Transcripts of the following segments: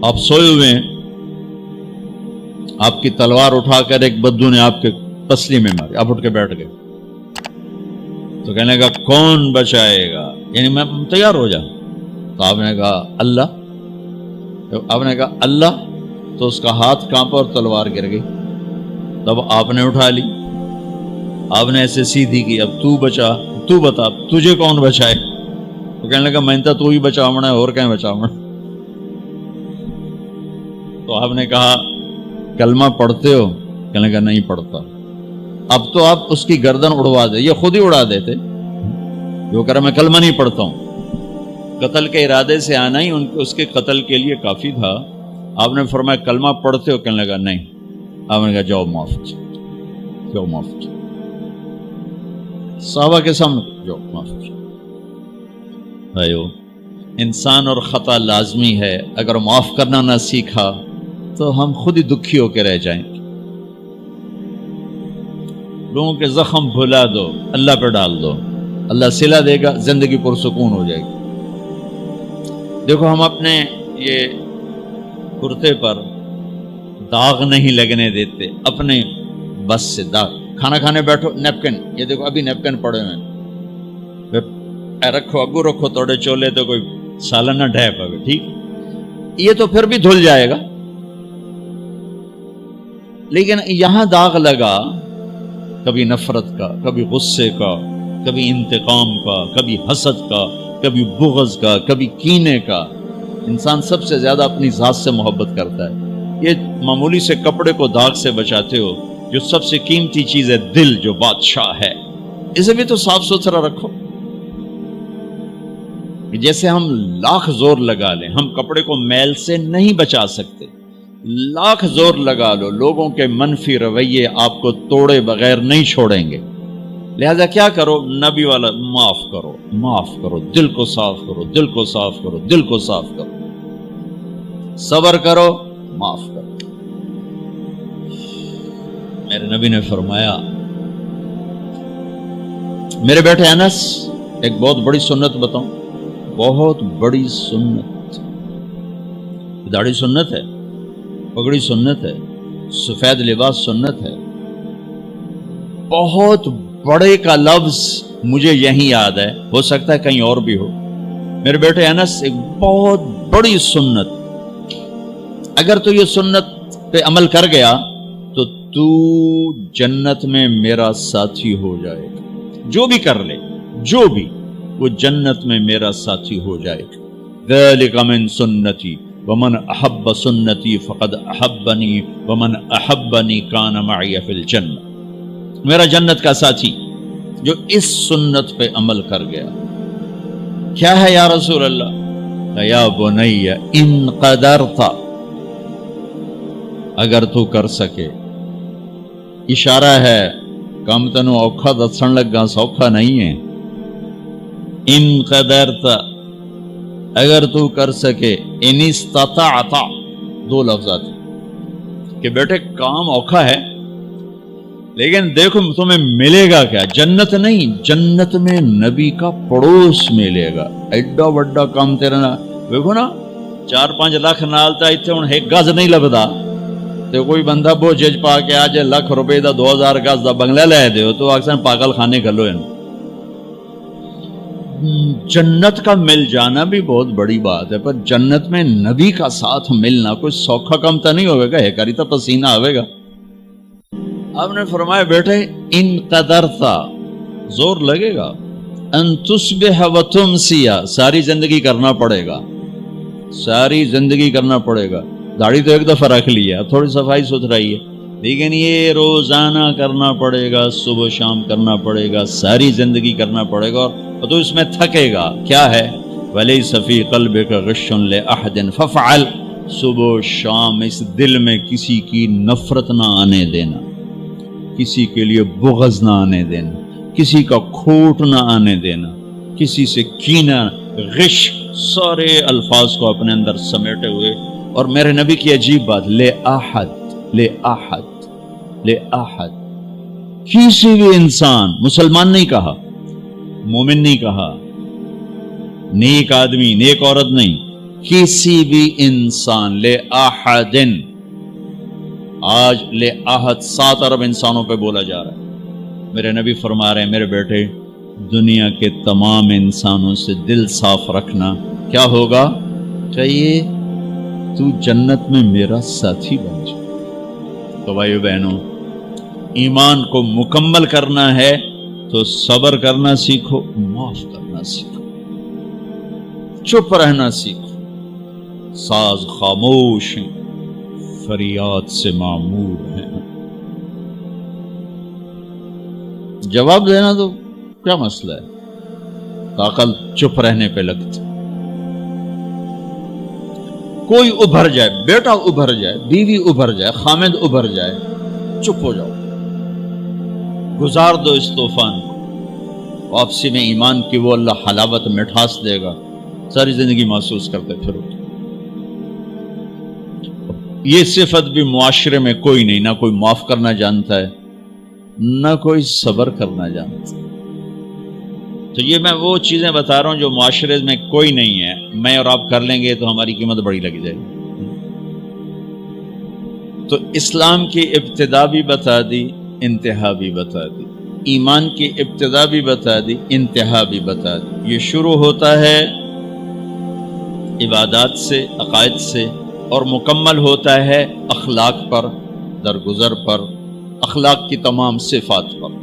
آپ سوئے ہوئے ہیں, آپ کی تلوار اٹھا کر ایک بدو نے آپ کے پسلی میں ماری, آپ اٹھ کے بیٹھ گئے, تو کہنے کا کون بچائے گا, یعنی میں تیار ہو جاؤں. تو آپ نے کہا اللہ. آپ نے کہا اللہ, تو اس کا ہاتھ کانپا اور تلوار گر گئی. تب آپ نے اٹھا لی, آپ نے ایسے سیدھی کی, اب تو بچا, تو بتا تجھے کون بچائے. تو کہنے لگا میں تو ہی بچاونا ہے, اور کہیں بچاونا. تو آپ نے کہا کلمہ پڑھتے ہو؟ کہنے لگا نہیں پڑھتا. اب تو آپ اس کی گردن اڑوا دے, یہ خود ہی اڑا دیتے. جو کہہ رہا میں کلمہ نہیں پڑھتا ہوں. قتل کے ارادے سے آنا ہی اس کے قتل کے لیے کافی تھا. آپ نے فرمایا کلمہ پڑھتے ہو؟ کہنے لگا نہیں. آپ نے کہا جاؤ معاف, جاؤ معاف. صحابہ کے سامنے جاؤ معاف. بھائیو, انسان اور خطا لازمی ہے. اگر معاف کرنا نہ سیکھا تو ہم خود ہی دکھی ہو کے رہ جائیں گے. لوگوں کے زخم بھلا دو, اللہ پہ ڈال دو, اللہ صلہ دے گا, زندگی پرسکون ہو جائے گی. دیکھو ہم اپنے یہ کرتے پر داغ نہیں لگنے دیتے, اپنے بس سے داغ. کھانا کھانے بیٹھو, نیپکن, یہ دیکھو ابھی نیپکن پڑے ہوئے, رکھو اگو رکھو توڑے چولے تو کوئی سالن نہ ڈھے پاوے, ٹھیک. یہ تو پھر بھی دھل جائے گا, لیکن یہاں داغ لگا, کبھی نفرت کا, کبھی غصے کا, کبھی انتقام کا, کبھی حسد کا, کبھی بغض کا, کبھی کینے کا. انسان سب سے زیادہ اپنی ذات سے محبت کرتا ہے. یہ معمولی سے کپڑے کو داغ سے بچاتے ہو, جو سب سے قیمتی چیز ہے دل, جو بادشاہ ہے, اسے بھی تو صاف ستھرا رکھو. جیسے ہم لاکھ زور لگا لیں, ہم کپڑے کو میل سے نہیں بچا سکتے. لاکھ زور لگا لو, لوگوں کے منفی رویے آپ کو توڑے بغیر نہیں چھوڑیں گے. لہذا کیا کرو, نبی والا معاف کرو, معاف کرو, دل کو صاف کرو, دل کو صاف کرو, دل کو صاف کرو, صبر کرو, معاف کرو. میرے نبی نے فرمایا, میرے بیٹے انس, ایک بہت بڑی سنت بتاؤں, بہت بڑی سنت. داڑھی سنت ہے, پگڑی سنت ہے, سفید لباس سنت ہے. بہت بڑے کا لفظ مجھے یہیں یاد ہے, ہو سکتا ہے کہیں اور بھی ہو. میرے بیٹے انس, ایک بہت بڑی سنت, اگر تو یہ سنت پہ عمل کر گیا تو تو جنت میں میرا ساتھی ہو جائے گا. جو بھی کر لے, جو بھی, وہ جنت میں میرا ساتھی ہو جائے گا. ذالک من سنتی ومن احب سنتی فقد احبنی ومن احبنی کان معی فی الجنہ. میرا جنت کا ساتھی جو اس سنت پہ عمل کر گیا. کیا ہے یا رسول اللہ؟ یا بنی ان قدرت, اگر تو کر سکے. اشارہ ہے, کم تنو اوکھا دسن لگا, سوکھا نہیں ہے. ان قدرت, اگر تو کر سکے. ان استطاعت, دو لفظات کہ بیٹے کام اوکھا ہے, لیکن دیکھو تمہیں ملے گا کیا. جنت نہیں, جنت میں نبی کا پڑوس ملے گا. ایڈا وڈا کام تیرا نا, دیکھو نا 4-5 لاکھ نالتا اتنے ہوں ایک گز نہیں لبدا. تو کوئی بندہ بوجھ پا کے آج لاکھ روپے دا 2000 گز دا بنگلہ لے دے تو اکثر پاگل خانے گھلو. جنت کا مل جانا بھی بہت بڑی بات ہے, پر جنت میں نبی کا ساتھ ملنا کوئی سوکھا کم تو نہیں ہوگا, ہے کری تو پسینہ آئے گا. آپ نے فرمایا بیٹے ان قدرتا, زور لگے گا. ان تصبح و تمسی, ساری زندگی کرنا پڑے گا, ساری زندگی کرنا پڑے گا. داڑھی تو ایک دفعہ رکھ لیا, تھوڑی صفائی ستھرائی ہے, لیکن یہ روزانہ کرنا پڑے گا, صبح شام کرنا پڑے گا, ساری زندگی کرنا پڑے گا. اور تو اس میں تھکے گا. کیا ہے؟ وَلَيْسَ فِي قَلْبِكَ غِشٌّ لِأَحَدٍ فَافْعَلْ, صبح شام اس دل میں کسی کی نفرت نہ آنے دینا, کسی کے لیے بغض نہ آنے دینا, کسی کا کھوٹ نہ آنے دینا, کسی سے کینہ, غش, سارے الفاظ کو اپنے اندر سمیٹے ہوئے. اور میرے نبی کی عجیب بات, لے احد, لے احد, لے احد, کسی بھی انسان, مسلمان نہیں کہا, مومن نہیں کہا, نیک آدمی, نیک عورت نہیں, کسی بھی انسان لے احدن، آج لے احد 7 ارب انسانوں پہ بولا جا رہا ہے. میرے نبی فرما رہے ہیں میرے بیٹے دنیا کے تمام انسانوں سے دل صاف رکھنا. کیا ہوگا؟ کہیے تو جنت میں میرا ساتھی بن جائے. تو بھائیو بہنوں، ایمان کو مکمل کرنا ہے تو صبر کرنا سیکھو، معاف کرنا سیکھو، چپ رہنا سیکھو. ساز خاموش ہیں، فریاد سے معمور ہیں. جواب دینا تو کیا مسئلہ ہے، عقل چپ رہنے پہ لگتی. کوئی ابھر جائے، بیٹا ابھر جائے، بیوی ابھر جائے، خامد ابھر جائے، چپ ہو جاؤ، گزار دو اس طوفان کو. واپسی میں ایمان کی وہ اللہ حلاوت مٹھاس دے گا، ساری زندگی محسوس کرتے پھرو. یہ صفت بھی معاشرے میں کوئی نہیں، نہ کوئی معاف کرنا جانتا ہے، نہ کوئی صبر کرنا جانتا ہے. تو یہ میں وہ چیزیں بتا رہا ہوں جو معاشرے میں کوئی نہیں ہے. میں اور آپ کر لیں گے تو ہماری قیمت بڑی لگ جائے گی. تو اسلام کی ابتدا بھی بتا دی، انتہا بھی بتا دی. ایمان کی ابتدا بھی بتا دی، انتہا بھی بتا دی. یہ شروع ہوتا ہے عبادات سے، عقائد سے، اور مکمل ہوتا ہے اخلاق پر، درگزر پر، اخلاق کی تمام صفات پر.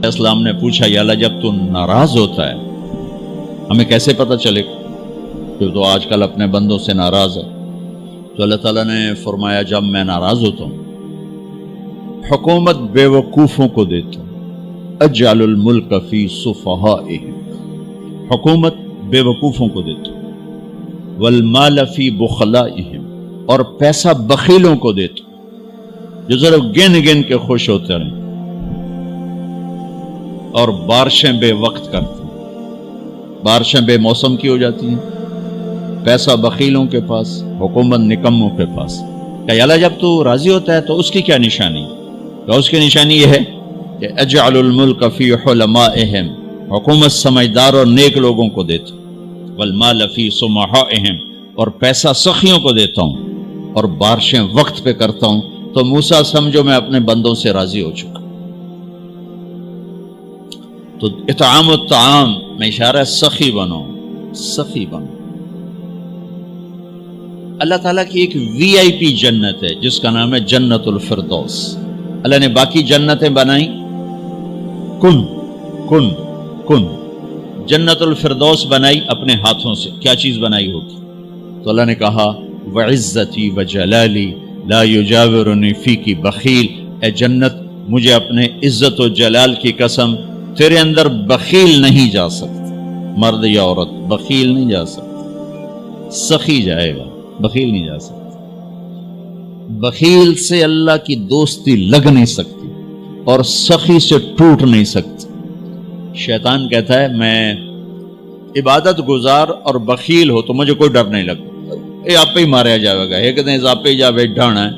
اسلام نے پوچھا یا اللہ جب تو ناراض ہوتا ہے ہمیں کیسے پتہ چلے کہ تو آج کل اپنے بندوں سے ناراض ہے؟ تو اللہ تعالیٰ نے فرمایا جب میں ناراض ہوتا ہوں حکومت بے وقوفوں کو دیتا ہوں، اجعل الملک فی صفہائہم، حکومت بے وقوفوں کو دیتا ہوں، والمال فی بخلائہم، اور پیسہ بخیلوں کو دیتا ہوں جو ذرا گن گن کے خوش ہوتے رہیں، اور بارشیں بے وقت کرتے ہیں، بارشیں بے موسم کی ہو جاتی ہیں. پیسہ بخیلوں کے پاس، حکومت نکموں کے پاس. کہ اللہ جب تو راضی ہوتا ہے تو اس کی کیا نشانی؟ تو اس کی نشانی یہ ہے کہ اجعل الملک فی حلمائہم، حکومت سمجھدار اور نیک لوگوں کو دیتا ہوں، والمال فی سمحائہم، اور پیسہ سخیوں کو دیتا ہوں، اور بارشیں وقت پہ کرتا ہوں. تو موسیٰ سمجھو میں اپنے بندوں سے راضی ہو چکا. تو اطعام الطعام میں اشارہ سخی بنو، سخی بنو. اللہ تعالیٰ کی ایک وی آئی پی جنت ہے جس کا نام ہے جنت الفردوس. اللہ نے باقی جنتیں بنائیں کن کن کن، جنت الفردوس بنائی اپنے ہاتھوں سے. کیا چیز بنائی ہوگی؟ تو اللہ نے کہا وعزتی وجلالی لا یجاورنی فیکی بخیل. اے جنت مجھے اپنے عزت و جلال کی قسم تیرے اندر بخیل نہیں جا سکتا. مرد یا عورت بخیل نہیں جا سکتا، سخی جائے گا، بخیل نہیں جا سکتا. بخیل سے اللہ کی دوستی لگ نہیں سکتی اور سخی سے ٹوٹ نہیں سکتی. شیطان کہتا ہے میں عبادت گزار اور بخیل ہو تو مجھے کوئی ڈر نہیں لگتا، یہ آپ پہ ہی ماریا جائے گا. یہ کہتے ہیں آپ پہ جاوے ڈھانا ہے،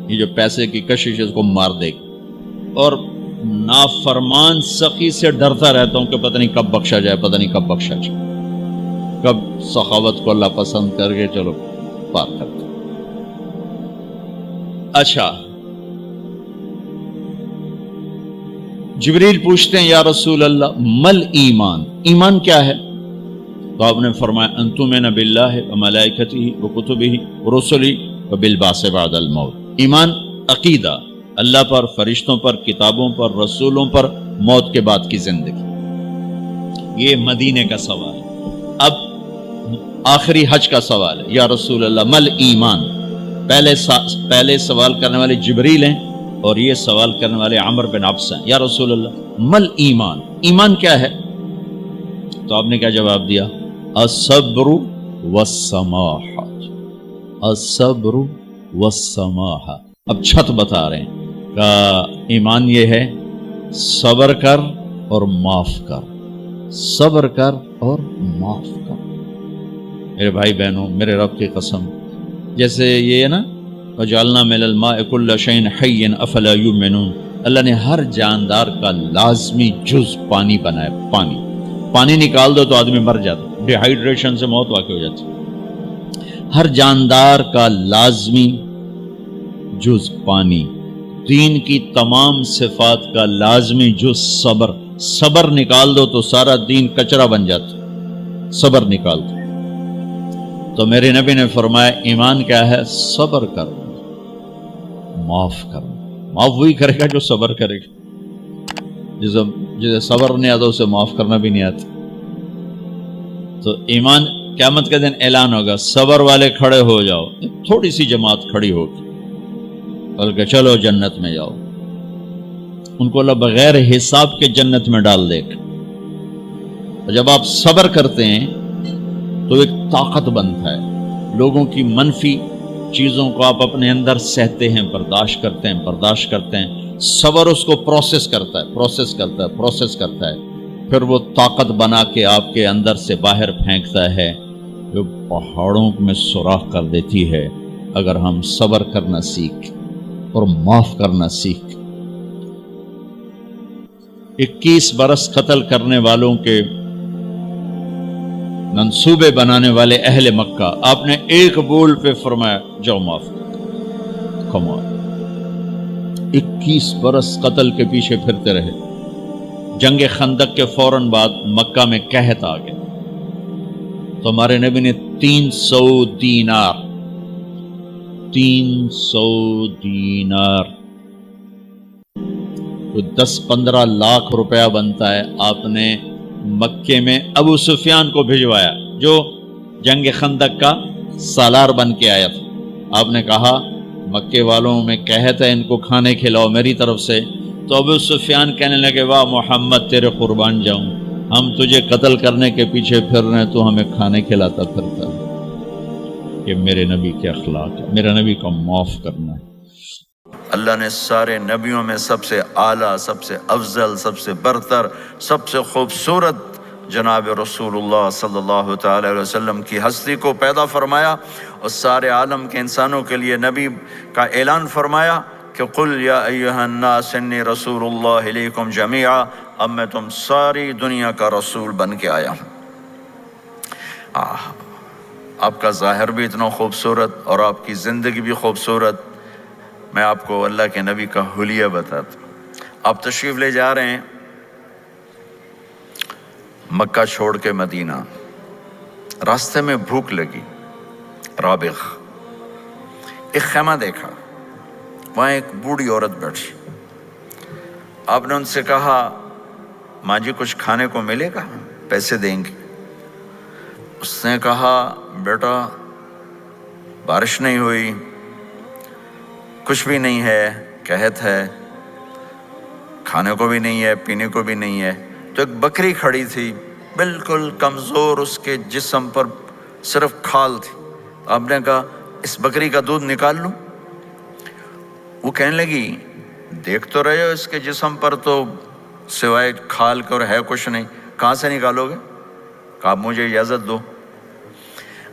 یہ جو پیسے کی کشش ہے اس کو مار دے گی. اور نافرمان سخی سے ڈرتا رہتا ہوں کہ پتہ نہیں کب بخشا جائے، پتہ نہیں کب بخشا جائے، کب سخاوت کو اللہ پسند کر کے چلو پار کرتے. اچھا، جبریل پوچھتے ہیں یا رسول اللہ مل ایمان، ایمان کیا ہے؟ تو آپ نے فرمایا ان تؤمن باللہ وملائکتہ وکتبہ ورسلہ وبالبعث بعد الموت. ایمان عقیدہ، اللہ پر، فرشتوں پر، کتابوں پر، رسولوں پر، موت کے بعد کی زندگی. یہ مدینے کا سوال ہے. اب آخری حج کا سوال ہے یا رسول اللہ مل ایمان. پہلے سوال کرنے والے جبریل ہیں، اور یہ سوال کرنے والے عمر بن عبس ہیں، یا رسول اللہ مل ایمان، ایمان کیا ہے؟ تو آپ نے کیا جواب دیا؟ الصبر والسماحہ، الصبر والسماحہ۔ اب چھت بتا رہے ہیں کہ ایمان یہ ہے صبر کر اور معاف کر، صبر کر اور معاف کر۔ میرے بھائی بہنوں، میرے رب کی قسم، جیسے یہ ہے نا وَجَعَلْنَا مِنَ الْمَاءِ كُلَّ شَيْءٍ حَيٍّ أَفَلَا يُؤْمِنُونَ، اللہ نے ہر جاندار کا لازمی جز پانی بنایا۔ پانی نکال دو تو آدمی مر جاتا، ڈی ہائیڈریشن سے موت واقع ہو جاتی۔ ہر جاندار کا لازمی جز پانی، دین کی تمام صفات کا لازمی جز صبر، صبر نکال دو تو سارا دین کچرا بن جاتا، صبر نکال دو۔ تو میرے نبی نے فرمایا ایمان کیا ہے؟ صبر کر، معاف کر۔ معاف وہی کرے گا جو صبر کرے گا، جسے صبر نہیں آتا اسے معاف کرنا بھی نہیں آتا۔ تو ایمان قیامت کے دن اعلان ہوگا، صبر والے کھڑے ہو جاؤ، تھوڑی سی جماعت کھڑی ہوگی، بلکہ چلو جنت میں جاؤ۔ ان کو اللہ بغیر حساب کے جنت میں ڈال دے گا۔ اور جب آپ صبر کرتے ہیں تو ایک طاقت بنتا ہے، لوگوں کی منفی چیزوں کو آپ اپنے اندر سہتے ہیں، برداشت کرتے ہیں۔ صبر اس کو پروسیس کرتا ہے، پھر وہ طاقت بنا کے آپ کے اندر سے باہر پھینکتا ہے، جو پہاڑوں میں سوراخ کر دیتی ہے اگر ہم صبر کرنا سیکھ اور معاف کرنا سیکھ۔ 21 برس قتل کرنے والوں کے منصوبے بنانے والے اہل مکہ، آپ نے ایک بول پہ فرمایا جاؤ معاف کر۔ کمال، 21 برس قتل کے پیچھے پھرتے رہے۔ جنگ خندق کے فوراً بعد مکہ میں قحط آ گیا، تو ہمارے نبی نے 300 دینار تو 10-15 لاکھ روپیہ بنتا ہے، آپ نے مکے میں ابو سفیان کو بھجوایا جو جنگ خندق کا سالار بن کے آیا تھا۔ آپ نے کہا مکے والوں میں قحط ہے، ان کو کھانے کھلاؤ میری طرف سے۔ تو ابو سفیان کہنے لگے واہ محمد تیرے قربان جاؤں، ہم تجھے قتل کرنے کے پیچھے پھر رہے ہیں، تو ہمیں کھانے کھلاتا پھرتا ہے۔ یہ میرے نبی کے اخلاق ہے، میرے نبی کا معاف کرنا ہے۔ اللہ نے سارے نبیوں میں سب سے اعلیٰ، سب سے افضل، سب سے برتر، سب سے خوبصورت جناب رسول اللہ صلی اللہ تعالی علیہ وسلم کی ہستی کو پیدا فرمایا، اور سارے عالم کے انسانوں کے لیے نبی کا اعلان فرمایا کہ قل یا ایہا الناس انی رسول اللہ الیکم جمیعا، اب میں تم ساری دنیا کا رسول بن کے آیا ہوں۔ آپ کا ظاہر بھی اتنا خوبصورت اور آپ کی زندگی بھی خوبصورت۔ میں آپ کو اللہ کے نبی کا حلیہ بتاتا ہوں۔ آپ تشریف لے جا رہے ہیں مکہ چھوڑ کے مدینہ، راستے میں بھوک لگی، رابغ ایک خیمہ دیکھا، وہاں ایک بوڑھی عورت بیٹھی۔ آپ نے ان سے کہا ماں جی کچھ کھانے کو ملے گا؟ پیسے دیں گے؟ اس نے کہا بیٹا بارش نہیں ہوئی، کچھ بھی نہیں ہے، قحط ہے، کھانے کو بھی نہیں ہے، پینے کو بھی نہیں ہے۔ تو ایک بکری کھڑی تھی، بالکل کمزور، اس کے جسم پر صرف کھال تھی۔ آپ نے کہا اس بکری کا دودھ نکال لوں؟ وہ کہنے لگی دیکھ تو رہے ہو اس کے جسم پر تو سوائے کھال کے اور ہے کچھ نہیں، کہاں سے نکالو گے؟ کہا مجھے اجازت دو۔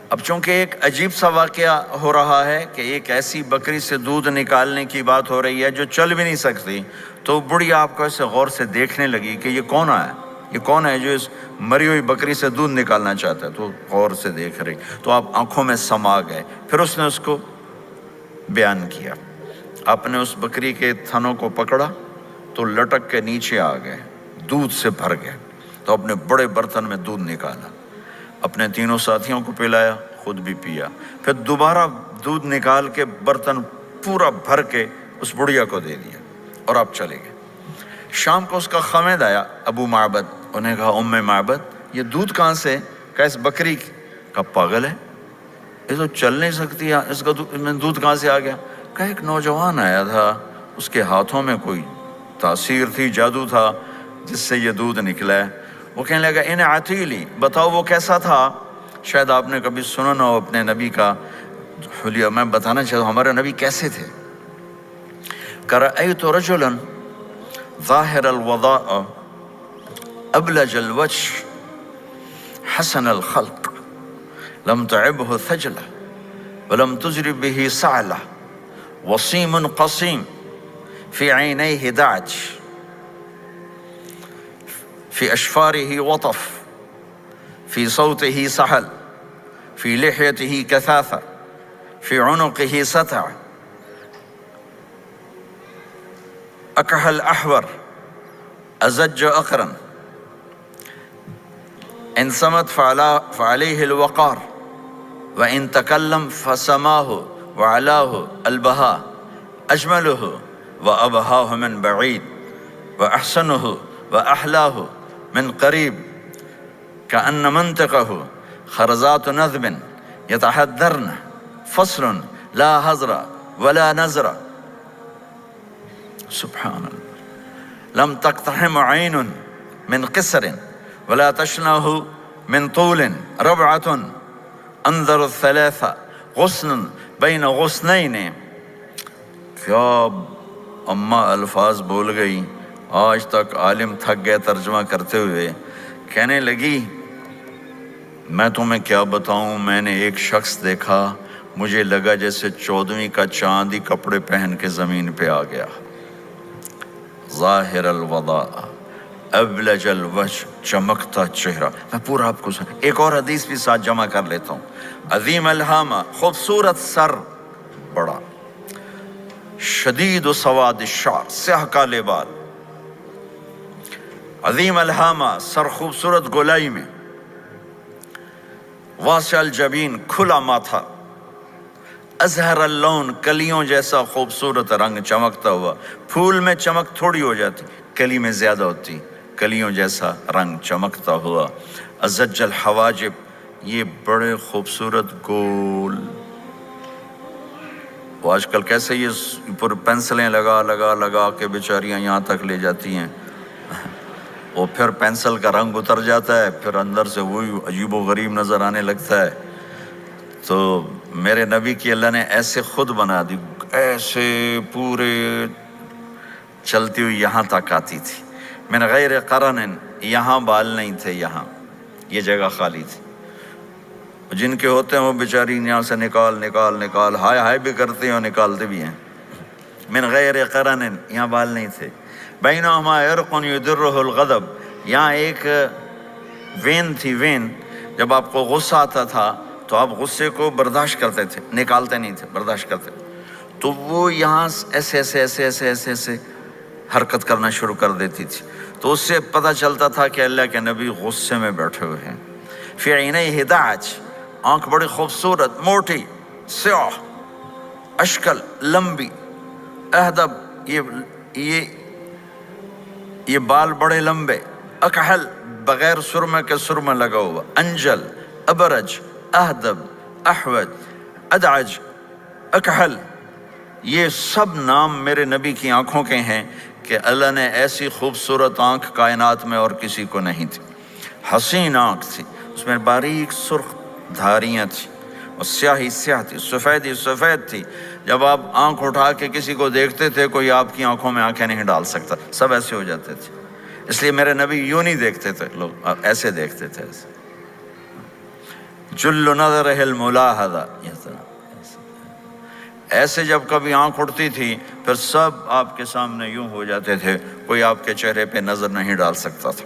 اب چونکہ ایک عجیب سا واقعہ ہو رہا ہے کہ ایک ایسی بکری سے دودھ نکالنے کی بات ہو رہی ہے جو چل بھی نہیں سکتی، تو بڑھی آپ کو ایسے غور سے دیکھنے لگی کہ یہ کون ہے، یہ کون ہے جو اس مری ہوئی بکری سے دودھ نکالنا چاہتا ہے؟ تو غور سے دیکھ رہی، تو آپ آنکھوں میں سما گئے۔ پھر اس نے اس کو بیان کیا۔ آپ نے اس بکری کے تھنوں کو پکڑا تو لٹک کے نیچے آ گئے، دودھ سے بھر گئے۔ تو اپنے بڑے برتن میں دودھ نکالا، اپنے تینوں ساتھیوں کو پلایا، خود بھی پیا، پھر دوبارہ دودھ نکال کے برتن پورا بھر کے اس بڑھیا کو دے دیا، اور آپ چلے گئے۔ شام کو اس کا خامد آیا ابو معبد، انہیں کہا ام معبد یہ دودھ کہاں سے؟ کہا اس بکری کی۔ کہا پاگل ہے، یہ تو چل نہیں سکتی، اس کا دودھ کہاں سے آ گیا؟ کہا ایک نوجوان آیا تھا، اس کے ہاتھوں میں کوئی تاثیر تھی، جادو تھا جس سے یہ دودھ نکلا ہے۔ وہ کہنے لگا ان عتیلی، بتاؤ وہ کیسا تھا؟ شاید آپ نے کبھی سنا نہ ہو اپنے نبی کا حلیہ، میں بتانا چاہتا ہوں ہمارے نبی کیسے تھے۔ رأیت رجلا ظاہر الوضاء ابلج الوجه حسن الخلق لم تعبه ثجلة ولم تجرب به سعلة وصيم قصيم في عينيه دعج في أشفاره وطف في صوته سحل في لحيته كثاثة في عنقه ستع أكحل أحور أزج أقرن إن صمت فعليه الوقار وإن تكلم فسماه وعلاه البهاء أجمله وأبهاه من بعيد وأحسنه وأحلاه من قريب كأن منطقه خرزات نذب يتحذرن فصل لا هزر ولا نزر سبحان الله لم تقتحم عين من قصر ولا تشنه من طول ربعة انظر الثلاثة غصن بين غصنين۔ کیا اماں الفاظ بول گئی، آج تک عالم تھک گئے ترجمہ کرتے ہوئے، کہنے لگی میں تمہیں کیا بتاؤں، میں نے ایک شخص دیکھا، مجھے لگا جیسے 14ویں کا چاند ہی کپڑے پہن کے زمین پہ آ گیا۔ ظاہر الوضاء ابلج الوجه، چمکتا چہرہ۔ میں پورا آپ کو ایک اور حدیث بھی ساتھ جمع کر لیتا ہوں۔ عظیم الہامہ، خوبصورت سر، بڑا شدید و سواد الشعر، سیاہ کالے بال۔ عظیم الہامہ، سر خوبصورت گولائی میں۔ واسع الجبین، کھلا ماتھا۔ ازہر اللون، کلیوں جیسا خوبصورت رنگ، چمکتا ہوا۔ پھول میں چمک تھوڑی ہو جاتی، کلی میں زیادہ ہوتی، کلیوں جیسا رنگ چمکتا ہوا۔ ازج الحواجب، یہ بڑے خوبصورت گول۔ وہ آج کل کیسے یہ پر پینسلیں لگا کے بیچاریاں یہاں تک لے جاتی ہیں، وہ پھر پینسل کا رنگ اتر جاتا ہے، پھر اندر سے وہی عجیب و غریب نظر آنے لگتا ہے۔ تو میرے نبی کی اللہ نے ایسے خود بنا دی، ایسے پورے چلتی ہوئی یہاں تک آتی تھی۔ من غیر قرن، یہاں بال نہیں تھے، یہاں یہ جگہ خالی تھی۔ جن کے ہوتے ہیں وہ بیچاری یہاں سے نکال ہائے ہائے بھی کرتے ہیں اور نکالتے بھی ہیں۔ من غیر قرن، یہاں بال نہیں تھے۔ بینہما عرق یدرہ الغضب، یہاں ایک وین تھی، وین جب آپ کو غصہ آتا تھا تو آپ غصے کو برداشت کرتے تھے، نکالتے نہیں تھے، برداشت کرتے، تو وہ یہاں ایسے حرکت کرنا شروع کر دیتی تھی، تو اس سے پتہ چلتا تھا کہ اللہ کے نبی غصے میں بیٹھے ہوئے ہیں۔ فی عینیہ دعج، آنکھ بڑی خوبصورت، موٹی، سیاہ، اشکل، لمبی، اہدب، یہ بال بڑے لمبے، اکحل، بغیر سرمے کے سرمہ لگا ہوا، انجل، ابرج، اہدب، احوج، ادعج، اکحل، یہ سب نام میرے نبی کی آنکھوں کے ہیں کہ اللہ نے ایسی خوبصورت آنکھ کائنات میں اور کسی کو نہیں تھی۔ حسین آنکھ تھی، اس میں باریک سرخ دھاریاں تھیں، اور سیاہی سیاہ تھی، سفیدی سفید تھی۔ جب آپ آنکھ اٹھا کے کسی کو دیکھتے تھے کوئی آپ کی آنکھوں میں آنکھیں نہیں ڈال سکتا، سب ایسے ہو جاتے تھے۔ اس لیے میرے نبی یوں نہیں دیکھتے تھے، لوگ ایسے دیکھتے تھے، ایسے۔ جل نظرہ الملاحظہ، ایسے جب کبھی آنکھ اٹھتی تھی پھر سب آپ کے سامنے یوں ہو جاتے تھے، کوئی آپ کے چہرے پہ نظر نہیں ڈال سکتا تھا۔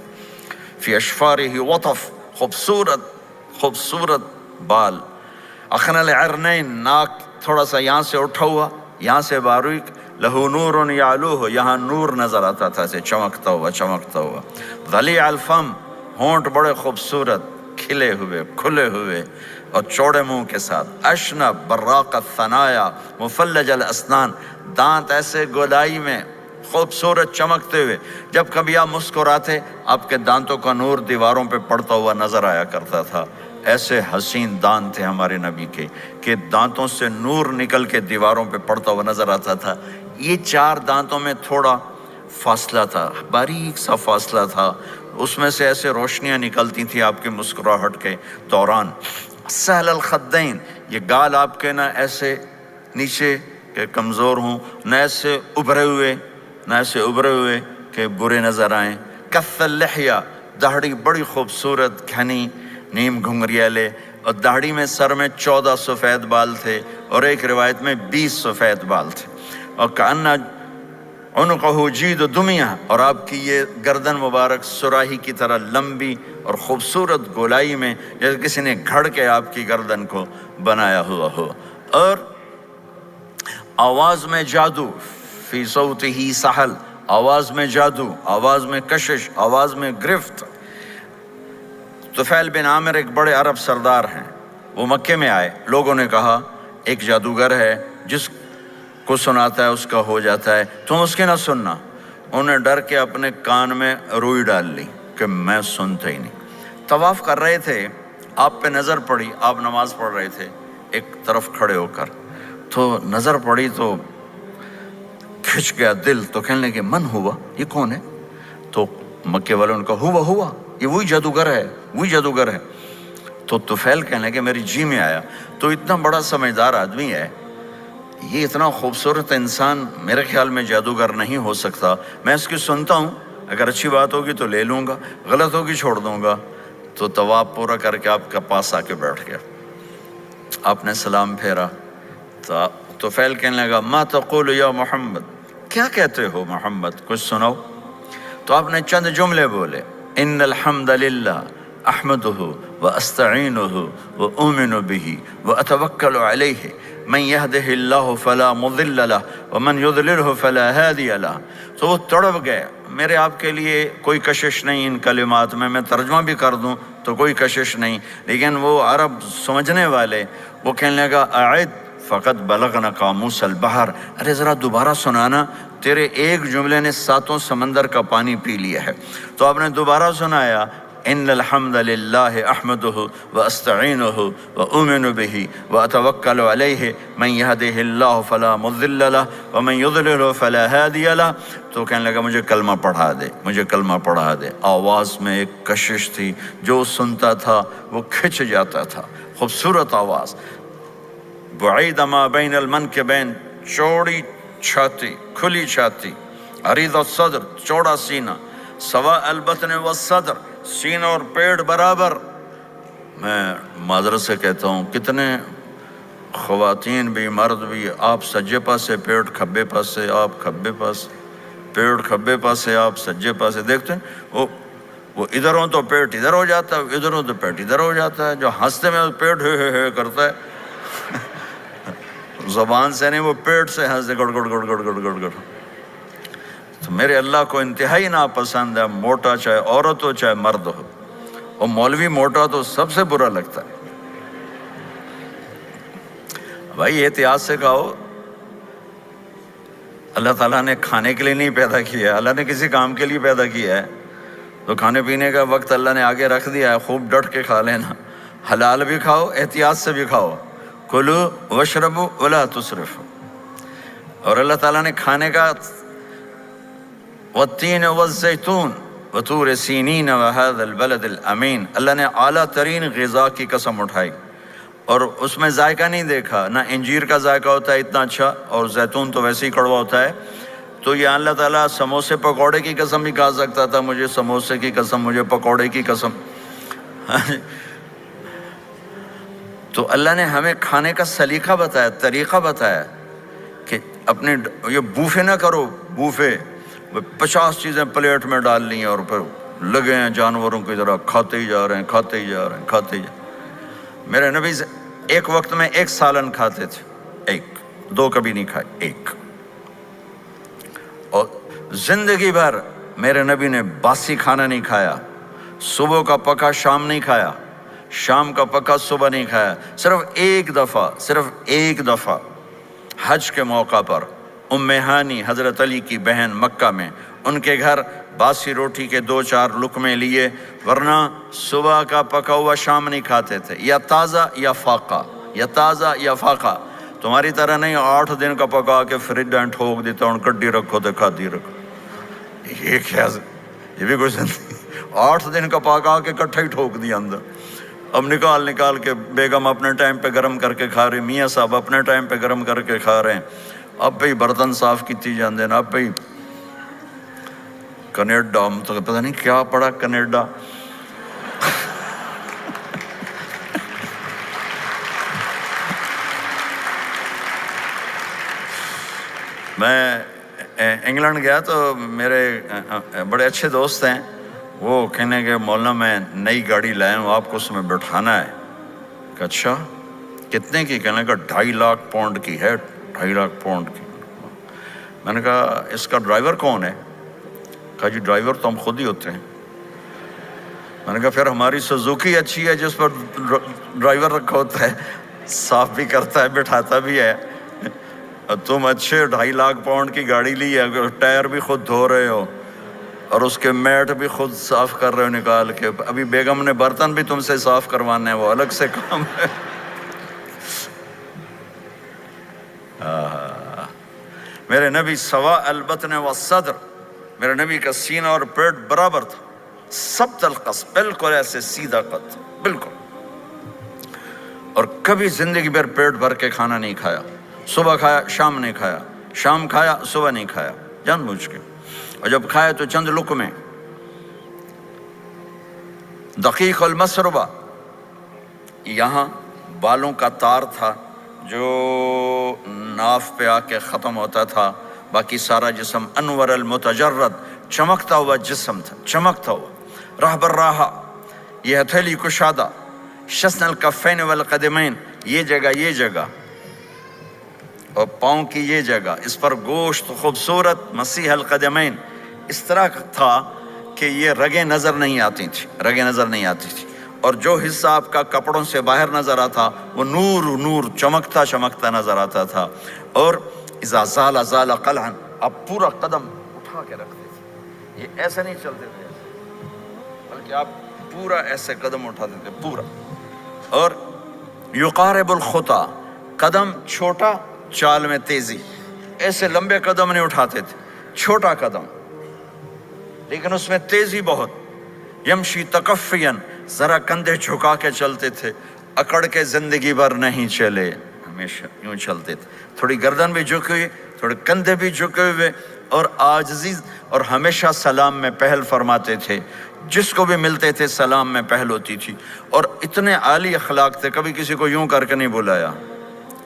فی اشفارہ وطف، خوبصورت بال۔ اخن العرنین، ناک تھوڑا سا یہاں سے اٹھا ہوا، یہاں سے باریک۔ لہو نور یعلوہ، یہاں نور نظر آتا تھا، اسے چمکتا ہوا۔ ضلیع الفم، ہونٹ بڑے خوبصورت، کھلے ہوئے اور چوڑے منہ کے ساتھ۔ اشنب براق الثنایا مفلج الاسنان، دانت ایسے گولائی میں خوبصورت چمکتے ہوئے، جب کبھی آپ مسکراتے آپ کے دانتوں کا نور دیواروں پہ پڑتا ہوا نظر آیا کرتا تھا۔ ایسے حسین دانت تھے ہمارے نبی کے کہ دانتوں سے نور نکل کے دیواروں پہ پڑتا ہوا نظر آتا تھا۔ یہ 4 دانتوں میں تھوڑا فاصلہ تھا، باریک سا فاصلہ تھا، اس میں سے ایسے روشنیاں نکلتی تھیں آپ کی مسکراہٹ کے دوران۔ سہل الخدین، یہ گال آپ کے نہ ایسے نیچے کہ کمزور ہوں، نہ ایسے ابھرے ہوئے کہ برے نظر آئیں۔ کث اللحیہ، داڑھی بڑی خوبصورت گھنی نیم گھنگریالے، اور داڑھی میں سر میں 14 سفید بال تھے، اور ایک روایت میں 20 سفید بال تھے۔ اور کأن عنقہ جید دمیہ، اور آپ کی یہ گردن مبارک سراہی کی طرح لمبی اور خوبصورت گولائی میں، جیسے کسی نے گھڑ کے آپ کی گردن کو بنایا ہوا ہو۔ اور آواز میں جادو، فی صوتہ سحل، آواز میں جادو، آواز میں کشش، آواز میں گرفت۔ طفیل بن عامر ایک بڑے عرب سردار ہیں، وہ مکے میں آئے، لوگوں نے کہا ایک جادوگر ہے جس کو سناتا ہے اس کا ہو جاتا ہے، تم اس کی نہ سننا۔ انہیں ڈر کے اپنے کان میں روئی ڈال لی کہ میں سنتا ہی نہیں۔ طواف کر رہے تھے، آپ پہ نظر پڑی، آپ نماز پڑھ رہے تھے ایک طرف کھڑے ہو کر، تو نظر پڑی تو کھچ گیا دل، تو کہنے لگے من ہوا، یہ کون ہے؟ تو مکے والوں نے کہا ہوا یہ وہی جادوگر ہے۔ تو طفیل کہنے لگے میری جی میں آیا، تو اتنا بڑا سمجھدار آدمی ہے، یہ اتنا خوبصورت انسان میرے خیال میں جادوگر نہیں ہو سکتا، میں اس کی سنتا ہوں، اگر اچھی بات ہوگی تو لے لوں گا، غلط ہوگی چھوڑ دوں گا۔ تو طواف پورا کر کے آپ کے پاس آ کے بیٹھ گیا، آپ نے سلام پھیرا، تو طفیل کہنے لگا ما تقول یا محمد، کیا کہتے ہو محمد، کچھ سناؤ۔ تو آپ نے چند جملے بولے، ان الحمد للہ احمدہ واستعینہ واؤمن بہ واتوکل علیہ من یہدہ اللہ فلا مضل لہ ومن یضللہ فلا ہادی لہ۔ تو وہ تڑپ گئے، میرے آپ کے لیے کوئی کشش نہیں ان کلمات میں ترجمہ بھی کر دوں تو کوئی کشش نہیں، لیکن وہ عرب سمجھنے والے وہ کہنے لگا اعد فقط بلغنا قاموس البحر، ارے ذرا دوبارہ سنانا، تیرے ایک جملے نے 7 سمندر کا پانی پی لیا ہے۔ تو آپ نے دوبارہ سنایا، ان الحمد للہ احمدہ واستعینہ واؤمن بہ واتوکل علیہ من یہدہ اللہ فلا مضل لہ ومن یضللہ فلا ہادی لہ۔ تو کہنے لگا مجھے کلمہ پڑھا دے۔ آواز میں ایک کشش تھی، جو سنتا تھا وہ کھچ جاتا تھا، خوبصورت آواز۔ بعید ما بین المنکبین، چوڑی چھاتی، کھلی چھاتی، عریض الصدر، چوڑا سینہ، سواء البطن والصدر، سینہ اور پیٹ برابر۔ میں معذرت سے کہتا ہوں، کتنے خواتین بھی مرد بھی، آپ سجے پاسے پیٹ کھبے پاسے، آپ کھبے پاس پیٹ کھبے پاسے، آپ سجے پاسے، دیکھتے ہیں وہ ادھر ہوں تو پیٹ ادھر ہو جاتا ہے، ادھر ہوں تو پیٹ ادھر ہو جاتا ہے، جو ہنستے میں پیٹ ہے کرتا ہے، زبان سے نہیں، وہ پیٹ سے ہنستے گڑ گڑ گڑ گڑ گڑ گڑ گڑ۔ تو میرے اللہ کو انتہائی ناپسند ہے، موٹا چاہے عورت ہو چاہے مرد ہو، اور مولوی موٹا تو سب سے برا لگتا ہے۔ بھائی احتیاط سے کھاؤ، اللہ تعالیٰ نے کھانے کے لیے نہیں پیدا کیا ہے، اللہ نے کسی کام کے لیے پیدا کیا ہے، تو کھانے پینے کا وقت اللہ نے آگے رکھ دیا ہے، خوب ڈٹ کے کھا لینا، حلال بھی کھاؤ احتیاط سے بھی کھاؤ، کلو واشربوا ولا تسرفوا۔ اور اللہ تعالیٰ نے کھانے کا والتین والزیتون وطور سینین وهذا البلد الامین، اللہ نے اعلیٰ ترین غذا کی قسم اٹھائی، اور اس میں ذائقہ نہیں دیکھا، نہ انجیر کا ذائقہ ہوتا ہے اتنا اچھا، اور زیتون تو ویسے ہی کڑوا ہوتا ہے، تو یہ اللہ تعالیٰ سموسے پکوڑے کی قسم بھی کھا سکتا تھا، مجھے سموسے کی قسم، مجھے پکوڑے کی قسم۔ تو اللہ نے ہمیں کھانے کا سلیقہ بتایا، طریقہ بتایا کہ اپنے یہ بوفے نہ کرو، بوفے 50 چیزیں پلیٹ میں ڈال لی ہیں اور پھر لگے ہیں جانوروں کی طرح کھاتے ہی جا رہے ہیں، کھاتے ہی جا رہے ہیں، کھاتے ہی جا رہے ہیں۔ میرے نبی ایک وقت میں 1 سالن کھاتے تھے، 1 2 کبھی نہیں کھائے، 1۔ اور زندگی بھر میرے نبی نے باسی کھانا نہیں کھایا، صبح کا پکا شام نہیں کھایا، شام کا پکا صبح نہیں کھایا، صرف ایک دفعہ حج کے موقع پر ام ہانی حضرت علی کی بہن مکہ میں، ان کے گھر باسی روٹی کے 2-4 لقمے لیے، ورنہ صبح کا پکا ہوا شام نہیں کھاتے تھے، یا تازہ یا فاقہ، تمہاری طرح نہیں 8 دن کا پکا کے فریج اینڈ ٹھوک دیتا ہوں کڈی رکھو تو کھادی رکھو. یہ کیا، یہ بھی کوئی زندگی؟ 8 دن کا پکا کے کٹھا ہی ٹھوک دیا اندر. اب نکال کے بیگم اپنے ٹائم پہ گرم کر کے کھا رہی، میاں صاحب اپنے ٹائم پہ گرم کر کے کھا رہے ہیں. اب پہ ہی برتن صاف کیتی جاندے ہیں. اب پہ ہی کینیڈا، تو پتہ نہیں کیا پڑا کینیڈا. میں انگلینڈ گیا تو میرے بڑے اچھے دوست ہیں، وہ کہنے کہ مولانا میں نئی گاڑی لایا ہوں، آپ کو اس میں بٹھانا ہے. کہ اچھا کتنے کی؟ کہنے کا 2.5 لاکھ پاؤنڈ کی ہے. 2.5 لاکھ پاؤنڈ کی. میں نے کہا اس کا ڈرائیور کون ہے؟ کہا جی ڈرائیور تو ہم خود ہی ہوتے ہیں. میں نے کہا پھر ہماری سوزوکی اچھی ہے جس پر ڈرائیور رکھا ہوتا ہے، صاف بھی کرتا ہے بٹھاتا بھی ہے. تم اچھے 2.5 لاکھ پاؤنڈ کی گاڑی لی ہے، ٹائر بھی خود دھو رہے ہو اور اس کے میٹ بھی خود صاف کر رہے ہو نکال کے. ابھی بیگم نے برتن بھی تم سے صاف کروانا ہے، وہ الگ سے کام ہے. میرے نبی سوا البطن والصدر، میرے نبی کا سینہ اور پیٹ برابر تھا. سبط القصد، بالکل ایسے سیدھا قد، بالکل. اور کبھی زندگی بھر پیٹ بھر کے کھانا نہیں کھایا. صبح کھایا شام نہیں کھایا، شام کھایا صبح نہیں کھایا، جان بوجھ کے. اور جب کھایا تو چند لقمے. دقیق المسربہ، یہاں بالوں کا تار تھا جو ناف پہ آ کے ختم ہوتا تھا، باقی سارا جسم انور المتجرد، چمکتا ہوا جسم تھا، چمکتا ہوا. راہ بر راہ، یہ ہتھیلی کشادہ. شسن الکفین والقدمین، یہ جگہ اور پاؤں کی یہ جگہ، اس پر گوشت خوبصورت. مسیح القدمین، اس طرح تھا کہ یہ رگیں نظر نہیں آتی تھی. اور جو حصہ آپ کا کپڑوں سے باہر نظر آتا وہ نور چمکتا نظر آتا تھا. اور اذا زال قلعا، آپ پورا قدم اٹھا کے رکھتے تھے. یہ ایسے نہیں چلتے تھے بلکہ آپ پورا ایسے قدم اٹھاتے تھے پورا. اور یقارب الخطا، قدم چھوٹا چال میں تیزی. ایسے لمبے قدم نہیں اٹھاتے تھے، چھوٹا قدم لیکن اس میں تیزی بہت. یمشی تکفین، ذرا کندھے جھکا کے چلتے تھے، اکڑ کے زندگی بھر نہیں چلے، ہمیشہ یوں چلتے تھے. تھوڑی گردن بھی جھکی ہوئی، تھوڑے کندھے بھی جھکے ہوئے، اور عاجزی. اور ہمیشہ سلام میں پہل فرماتے تھے، جس کو بھی ملتے تھے سلام میں پہل ہوتی تھی. اور اتنے عالی اخلاق تھے، کبھی کسی کو یوں کر کے نہیں بلایا،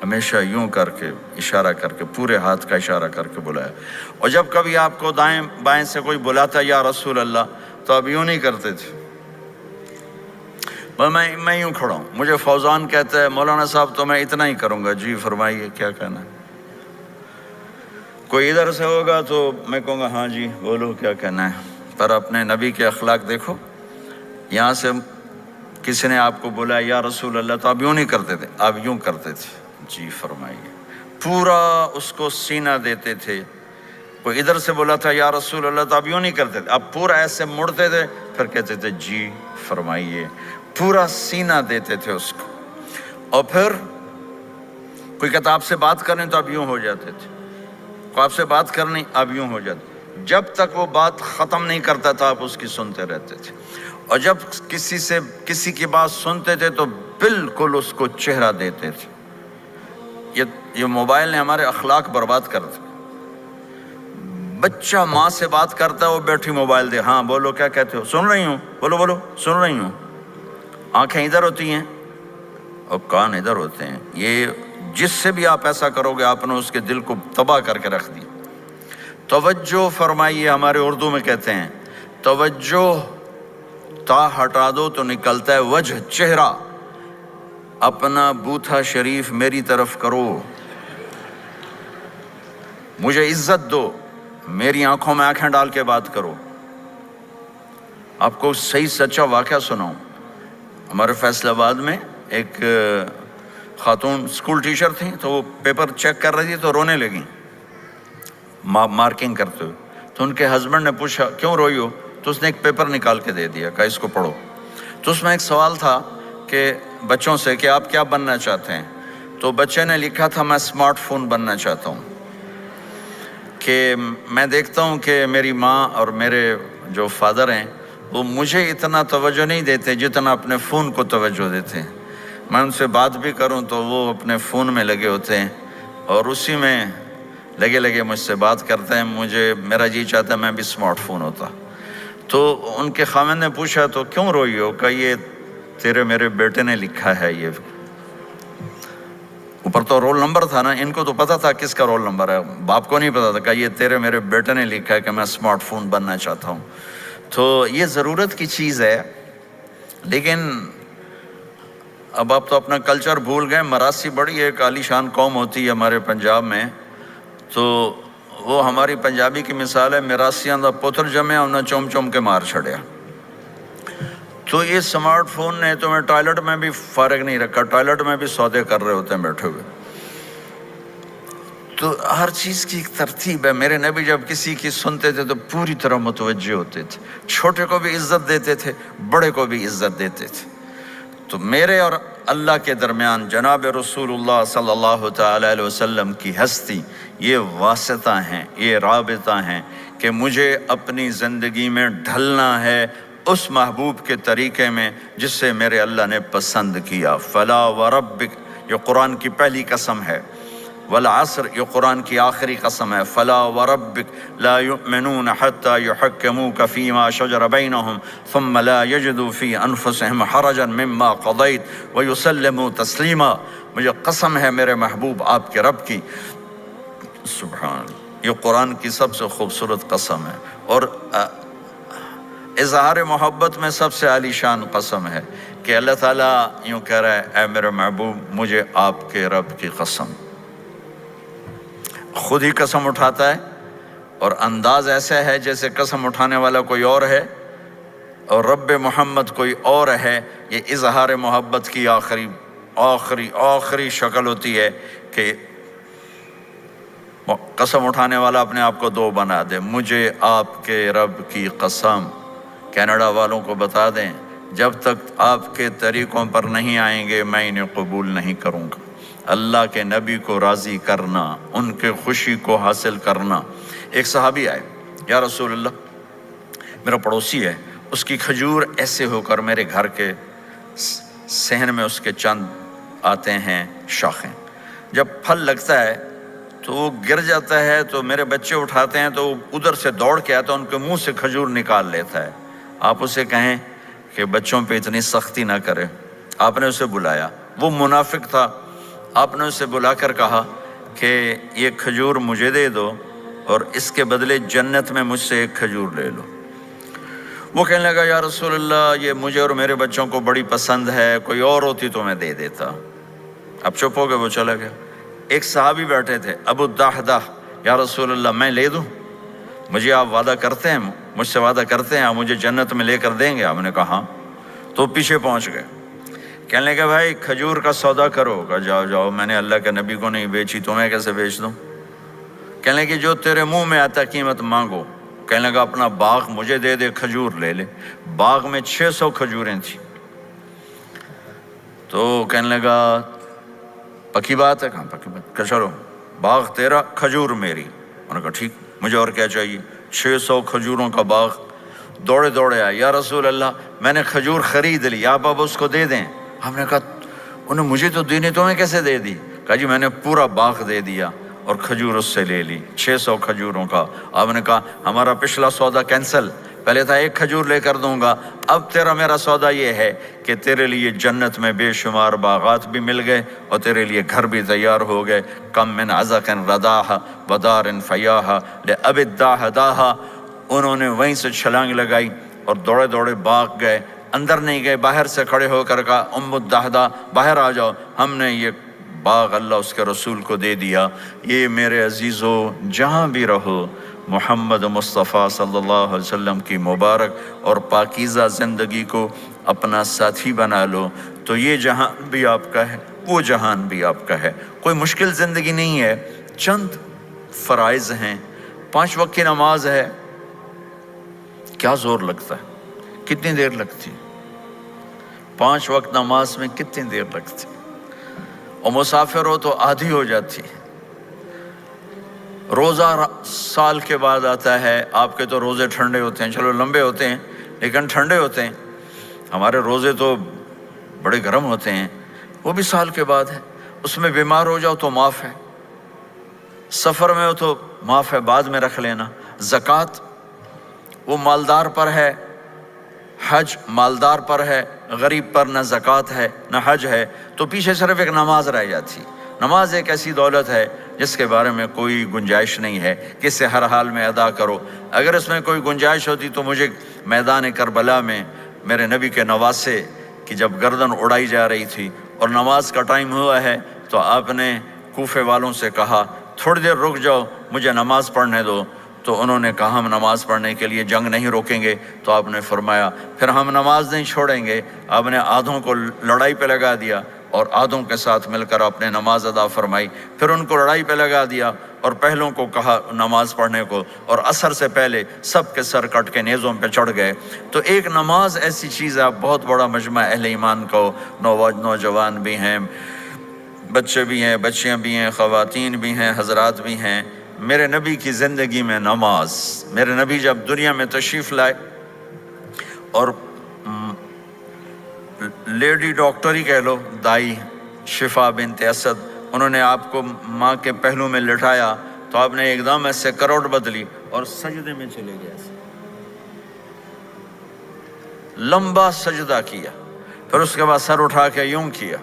ہمیشہ یوں کر کے اشارہ کر کے، پورے ہاتھ کا اشارہ کر کے بلایا. اور جب کبھی آپ کو دائیں بائیں سے کوئی بلاتا یا رسول اللہ، تو آپ یوں نہیں کرتے تھے. میں یوں کھڑا ہوں، مجھے فوزان کہتا ہے مولانا صاحب تو میں اتنا ہی کروں گا. جی فرمائیے کیا کہنا ہے. کوئی ادھر سے ہوگا تو میں کہوں گا ہاں جی بولو کیا کہنا ہے. پر اپنے نبی کے اخلاق دیکھو. یہاں سے کسی نے آپ کو بولا یا رسول اللہ تو آپ یوں نہیں کرتے تھے، آپ یوں کرتے تھے. جی فرمائیے، پورا اس کو سینہ دیتے تھے. کوئی ادھر سے بولا تھا یا رسول اللہ تو آپ یوں نہیں کرتے تھے، آپ پورا ایسے مڑتے تھے، پھر کہتے تھے جی فرمائیے. پورا سینہ دیتے تھے اس کو. اور پھر کوئی کہتا آپ سے بات کریں تو آپ یوں ہو جاتے تھے، کوئی آپ سے بات کرنی آپ یوں ہو جاتے. جب تک وہ بات ختم نہیں کرتا تھا آپ اس کی سنتے رہتے تھے. اور جب کسی کی بات سنتے تھے تو بالکل اس کو چہرہ دیتے تھے. یہ موبائل نے ہمارے اخلاق برباد کر دیے. بچہ ماں سے بات کرتا ہے، وہ بیٹھی موبائل دے، ہاں بولو کیا کہتے ہو، سن رہی ہوں، بولو سن رہی ہوں. آنکھیں ادھر ہوتی ہیں اور کان ادھر ہوتے ہیں. یہ جس سے بھی آپ ایسا کرو گے آپ نے اس کے دل کو تباہ کر کے رکھ دیا. توجہ فرمائیے، ہمارے اردو میں کہتے ہیں توجہ، تا ہٹا دو تو نکلتا ہے وجہ، چہرہ. اپنا بوتھا شریف میری طرف کرو، مجھے عزت دو، میری آنکھوں میں آنکھیں ڈال کے بات کرو. آپ کو صحیح سچا واقعہ سناؤں. ہمارے فیصل آباد میں ایک خاتون اسکول ٹیچر تھیں، تو وہ پیپر چیک کر رہی تھی تو رونے لگیں مارکنگ کرتے ہوئے. تو ان کے ہسبینڈ نے پوچھا کیوں روئی ہو، تو اس نے ایک پیپر نکال کے دے دیا، کہا اس کو پڑھو. تو اس میں ایک سوال تھا کہ بچوں سے کہ آپ کیا بننا چاہتے ہیں. تو بچے نے لکھا تھا میں اسمارٹ فون بننا چاہتا ہوں، کہ میں دیکھتا ہوں کہ میری ماں اور میرے جو فادر ہیں وہ مجھے اتنا توجہ نہیں دیتے جتنا اپنے فون کو توجہ دیتے ہیں۔ میں ان سے بات بھی کروں تو وہ اپنے فون میں لگے ہوتے ہیں اور اسی میں لگے مجھ سے بات کرتے ہیں۔ میرا جی چاہتا ہے میں بھی اسمارٹ فون ہوتا۔ تو ان کے خاوند نے پوچھا تو کیوں روئی ہو؟ کہ یہ تیرے میرے بیٹے نے لکھا ہے، یہ اوپر تو رول نمبر تھا نا، ان کو تو پتا تھا کس کا رول نمبر ہے، باپ کو نہیں پتا تھا، کہ یہ تیرے میرے بیٹے نے لکھا ہے کہ میں اسمارٹ فون بننا چاہتا ہوں۔ تو یہ ضرورت کی چیز ہے، لیکن اب آپ تو اپنا کلچر بھول گئے۔ مراسی بڑی ایک عالی شان قوم ہوتی ہے ہمارے پنجاب میں، تو وہ ہماری پنجابی کی مثال ہے، مراسیاں دا پتر جمع انہیں چوم چوم کے مار چھڑیا۔ تو یہ سمارٹ فون نے تمہیں ٹوائلٹ میں بھی فارغ نہیں رکھا، ٹوائلٹ میں بھی سودے کر رہے ہوتے ہیں بیٹھے ہوئے۔ تو ہر چیز کی ایک ترتیب ہے۔ میرے نبی جب کسی کی سنتے تھے تو پوری طرح متوجہ ہوتے تھے، چھوٹے کو بھی عزت دیتے تھے، بڑے کو بھی عزت دیتے تھے۔ تو میرے اور اللہ کے درمیان جناب رسول اللہ صلی اللہ تعالی علیہ وسلم کی ہستی، یہ واسطہ ہیں، یہ رابطہ ہیں کہ مجھے اپنی زندگی میں ڈھلنا ہے اس محبوب کے طریقے میں جس سے میرے اللہ نے پسند کیا۔ فلا وربک، یہ قرآن کی پہلی قسم ہے، والعصر، یہ قرآن کی آخری قسم ہے۔ فلا وربک لا یؤمنون حتی یحکموک فیما شجر بینہم ثم لا یجدوا فی انفسہم حرجا مما قضیت ویسلموا تسلیما۔ مجھے قسم ہے میرے محبوب آپ کے رب کی، سبحان، یہ قرآن کی سب سے خوبصورت قسم ہے، اور اظہار محبت میں سب سے عالی شان قسم ہے کہ اللہ تعالیٰ یوں کہہ رہا ہے، اے میرے محبوب مجھے آپ کے رب کی قسم۔ خود ہی قسم اٹھاتا ہے، اور انداز ایسا ہے جیسے قسم اٹھانے والا کوئی اور ہے اور رب محمد کوئی اور ہے۔ یہ اظہار محبت کی آخری شکل ہوتی ہے کہ قسم اٹھانے والا اپنے آپ کو دو بنا دے۔ مجھے آپ کے رب کی قسم، کینیڈا والوں کو بتا دیں جب تک آپ کے طریقوں پر نہیں آئیں گے میں انہیں قبول نہیں کروں گا۔ اللہ کے نبی کو راضی کرنا، ان کے خوشی کو حاصل کرنا۔ ایک صحابی آئے، یا رسول اللہ میرا پڑوسی ہے، اس کی کھجور ایسے ہو کر میرے گھر کے صحن میں اس کے چند آتے ہیں شاخیں، جب پھل لگتا ہے تو وہ گر جاتا ہے تو میرے بچے اٹھاتے ہیں تو ادھر سے دوڑ کے آتا ہے، ان کے منہ سے کھجور نکال لیتا ہے۔ آپ اسے کہیں کہ بچوں پہ اتنی سختی نہ کرے۔ آپ نے اسے بلایا، وہ منافق تھا، آپ نے اسے بلا کر کہا کہ یہ کھجور مجھے دے دو اور اس کے بدلے جنت میں مجھ سے ایک کھجور لے لو۔ وہ کہنے لگا یا رسول اللہ یہ مجھے اور میرے بچوں کو بڑی پسند ہے، کوئی اور ہوتی تو میں دے دیتا۔ اب چپ ہو گئے، وہ چلا گیا۔ ایک صحابی بیٹھے تھے، ابو الدحدہ، یا رسول اللہ میں لے دوں؟ مجھے آپ وعدہ کرتے ہیں، مجھ سے وعدہ کرتے ہیں آپ مجھے جنت میں لے کر دیں گے؟ آپ نے کہا ہاں۔ تو پیچھے پہنچ گئے، کہنے لگے بھائی کھجور کا سودا کرو۔ کہا جاؤ جاؤ، میں نے اللہ کے نبی کو نہیں بیچی، تمہیں کیسے بیچ دوں؟ کہنے لگے جو تیرے منہ میں آتا قیمت مانگو۔ کہنے لگا اپنا باغ مجھے دے دے، کھجور لے لے۔ باغ میں 600 کھجوریں تھیں۔ تو کہنے لگا پکی بات ہے؟ کہاں پکی بات؟ کہ چلو باغ تیرا، کھجور میری۔ انہوں نے کہا ٹھیک، مجھے اور کیا چاہیے؟ 600 کھجوروں کا باغ۔ دوڑے دوڑے آئے، یا رسول اللہ میں نے کھجور خرید لی، آپ اب اس کو دے دیں۔ ہم نے کہا انہیں مجھے تو دینی، تمہیں کیسے دے دی؟ کہا جی میں نے پورا باغ دے دیا اور کھجور اس سے لے لی، 600 کھجوروں کا۔ آپ نے کہا ہمارا پچھلا سودا کینسل، پہلے تھا ایک کھجور لے کر دوں گا، اب تیرا میرا سودا یہ ہے کہ تیرے لیے جنت میں بے شمار باغات بھی مل گئے اور تیرے لیے گھر بھی تیار ہو گئے۔ کم من عزق رداح ودار فیاح لأب الداح۔ انہوں نے وہیں سے چھلانگ لگائی اور دوڑے دوڑے باغ گئے، اندر نہیں گئے، باہر سے کھڑے ہو کر کہا ام الدحدہ باہر آ جاؤ، ہم نے یہ باغ اللہ اس کے رسول کو دے دیا۔ یہ میرے عزیزو جہاں بھی رہو محمد مصطفیٰ صلی اللہ علیہ وسلم کی مبارک اور پاکیزہ زندگی کو اپنا ساتھی بنا لو تو یہ جہان بھی آپ کا ہے، وہ جہان بھی آپ کا ہے۔ کوئی مشکل زندگی نہیں ہے، چند فرائض ہیں، 5 وقت کی نماز ہے، کیا زور لگتا ہے، کتنی دیر لگتی؟ 5 وقت نماز میں کتنی دیر لگتی؟ اور مسافر ہو تو آدھی ہو جاتی ہے۔ روزہ سال کے بعد آتا ہے، آپ کے تو روزے ٹھنڈے ہوتے ہیں، چلو لمبے ہوتے ہیں لیکن ٹھنڈے ہوتے ہیں، ہمارے روزے تو بڑے گرم ہوتے ہیں، وہ بھی سال کے بعد ہے۔ اس میں بیمار ہو جاؤ تو معاف ہے، سفر میں ہو تو معاف ہے، بعد میں رکھ لینا۔ زکوٰۃ وہ مالدار پر ہے، حج مالدار پر ہے، غریب پر نہ زکوٰۃ ہے نہ حج ہے، تو پیچھے صرف ایک نماز رہ جاتی۔ نماز ایک ایسی دولت ہے جس کے بارے میں کوئی گنجائش نہیں ہے کہ اسے ہر حال میں ادا کرو۔ اگر اس میں کوئی گنجائش ہوتی تو مجھے میدان کربلا میں میرے نبی کے نواسے کی جب گردن اڑائی جا رہی تھی اور نماز کا ٹائم ہوا ہے تو آپ نے کوفے والوں سے کہا تھوڑی دیر رک جاؤ، مجھے نماز پڑھنے دو، تو انہوں نے کہا ہم نماز پڑھنے کے لیے جنگ نہیں روکیں گے، تو آپ نے فرمایا پھر ہم نماز نہیں چھوڑیں گے۔ آپ نے آدھوں کو لڑائی پہ لگا دیا اور آدھوں کے ساتھ مل کر آپ نے نماز ادا فرمائی، پھر ان کو لڑائی پہ لگا دیا اور پہلوں کو کہا نماز پڑھنے کو، اور عصر سے پہلے سب کے سر کٹ کے نیزوں پہ چڑھ گئے۔ تو ایک نماز ایسی چیز ہے، آپ بہت بڑا مجمع اہل ایمان کو، نوجوان بھی ہیں، بچے بھی ہیں، بچیاں بھی ہیں، خواتین بھی ہیں، حضرات بھی ہیں۔ میرے نبی کی زندگی میں نماز، میرے نبی جب دنیا میں تشریف لائے اور لیڈی ڈاکٹر ہی کہہ لو، دائی شفا بنت اسد، انہوں نے آپ کو ماں کے پہلو میں لٹایا تو آپ نے ایک دم ایسے کروٹ بدلی اور سجدے میں چلے گئے، ایسے لمبا سجدہ کیا، پھر اس کے بعد سر اٹھا کے یوں کیا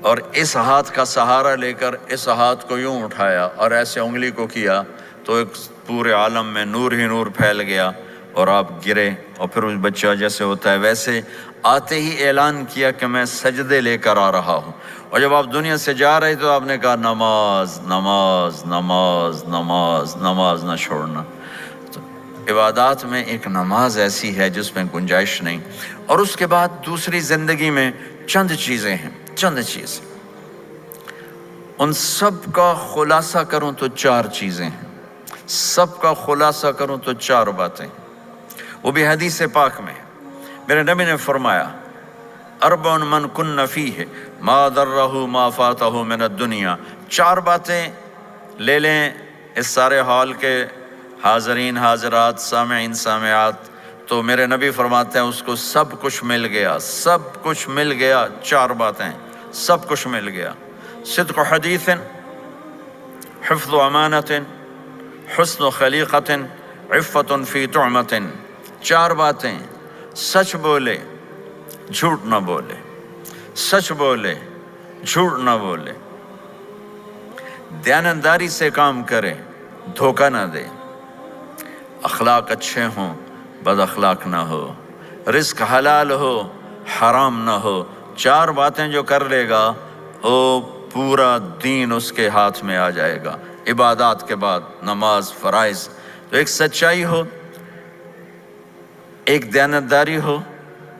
اور اس ہاتھ کا سہارا لے کر اس ہاتھ کو یوں اٹھایا اور ایسے انگلی کو کیا تو ایک پورے عالم میں نور ہی نور پھیل گیا اور آپ گرے، اور پھر اس بچہ جیسے ہوتا ہے ویسے آتے ہی اعلان کیا کہ میں سجدے لے کر آ رہا ہوں۔ اور جب آپ دنیا سے جا رہے تو آپ نے کہا نماز نماز نماز نماز نماز نہ چھوڑنا۔ تو عبادات میں ایک نماز ایسی ہے جس میں گنجائش نہیں۔ اور اس کے بعد دوسری زندگی میں چند چیزیں ہیں، چند چیزیں، ان سب کا خلاصہ کروں تو چار چیزیں ہیں، سب کا خلاصہ کروں تو چار باتیں، وہ بھی حدیث پاک میں ہے۔ میرے نبی نے فرمایا اربع من کن فیہ ما ضرہ ما فاتہ من الدنیا، چار باتیں لے لیں اس سارے ہال کے حاضرین حاضرات سامعین سامعات، تو میرے نبی فرماتے ہیں اس کو سب کچھ مل گیا، سب کچھ مل گیا، چار باتیں سب کچھ مل گیا۔ صدق حدیث، حفظ امانت، حسن خلیقت، عفت فی طعمت، چار باتیں، سچ بولے جھوٹ نہ بولے، سچ بولے جھوٹ نہ بولے، دیانتداری سے کام کرے، دھوکہ نہ دے، اخلاق اچھے ہوں، بد اخلاق نہ ہو، رزق حلال ہو، حرام نہ ہو۔ چار باتیں جو کر لے گا وہ پورا دین اس کے ہاتھ میں آ جائے گا۔ عبادات کے بعد نماز، فرائض، تو ایک سچائی ہو، ایک دیانتداری ہو،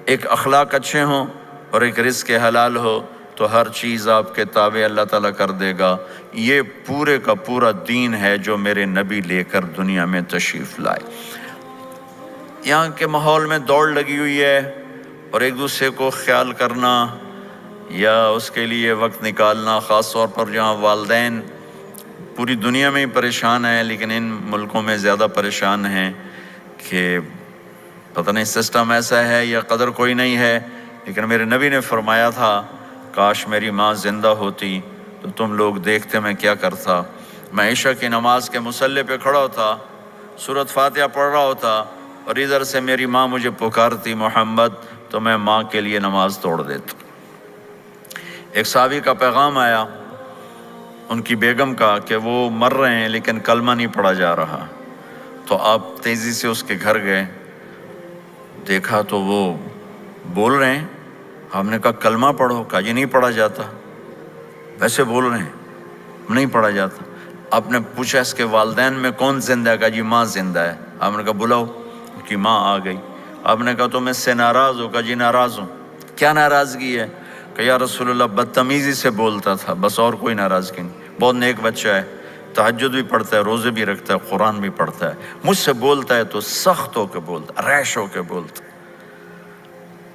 ایک اخلاق اچھے ہوں اور ایک رزق حلال ہو، تو ہر چیز آپ کے تابع اللہ تعالیٰ کر دے گا۔ یہ پورے کا پورا دین ہے جو میرے نبی لے کر دنیا میں تشریف لائے۔ یہاں کے ماحول میں دوڑ لگی ہوئی ہے اور ایک دوسرے کو خیال کرنا یا اس کے لیے وقت نکالنا، خاص طور پر جہاں والدین پوری دنیا میں ہی پریشان ہیں لیکن ان ملکوں میں زیادہ پریشان ہیں کہ پتہ نہیں سسٹم ایسا ہے یا قدر کوئی نہیں ہے، لیکن میرے نبی نے فرمایا تھا کاش میری ماں زندہ ہوتی تو تم لوگ دیکھتے میں کیا کرتا۔ میں عشاء کی نماز کے مصلی پہ کھڑا ہوتا، سورۃ فاتحہ پڑھ رہا ہوتا اور ادھر سے میری ماں مجھے پکارتی محمد، تو میں ماں کے لیے نماز توڑ دیتا۔ ایک صحابی کا پیغام آیا ان کی بیگم کا کہ وہ مر رہے ہیں لیکن کلمہ نہیں پڑھا جا رہا، تو آپ تیزی سے اس کے گھر گئے، دیکھا تو وہ بول رہے ہیں، ہم نے کہا کلمہ پڑھو، کہا جی نہیں پڑھا جاتا، ویسے بول رہے ہیں نہیں پڑھا جاتا۔ آپ نے پوچھا اس کے والدین میں کون زندہ ہے، کہا جی ماں زندہ ہے۔ آپ نے کہا بلاؤ، کہ ماں آ گئی۔ آپ نے کہا تم اس سے ناراض ہو، کہا جی ناراض ہوں۔ کیا ناراضگی ہے؟ کہ یا رسول اللہ بدتمیزی سے بولتا تھا، بس اور کوئی ناراضگی نہیں، بہت نیک بچہ ہے، تہجد بھی پڑھتا ہے، روزے بھی رکھتا ہے، قرآن بھی پڑھتا ہے، مجھ سے بولتا ہے تو سخت ہو کے بولتا، ریش ہو کے بولتا۔